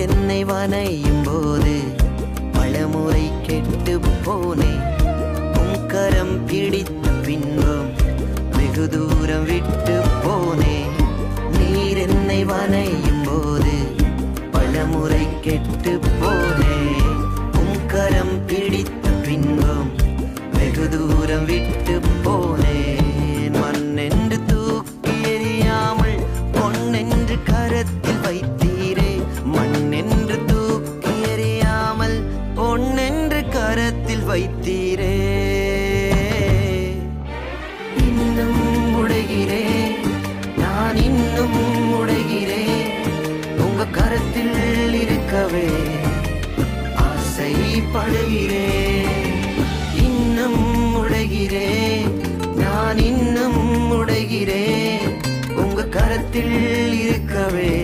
என்னை வனையும் போது பலமுறை கெட்டு போனேன். உன் கரம் பிடித்த பின்பும் வெகு தூரம் விட்டு போனேன். நீர் என்னை வனையும் போது பலமுறை கெட்டு போனேன். உன் கரம் பிடித்த பின்பும் வெகு தூரம் விட்டு போனேன். மண்ணென்று தூக்கி எறியாமல் பொன்னென்று கரத்தில் வைத்தீரே. மண்ணென்று தூக்கி எறியாமல் பொன்னென்று கரத்தில் வைத்தீரே. இன்னும் உடைகிறேன், நான் இன்னும் உடைகிறேன். உங்க கரத்தில் இருக்கவே ஆசைப்படுகிறேன். இன்னும் உடைகிறேன், நான் இன்னும் உடைகிறேன். உங்க கரத்தில் இருக்கவே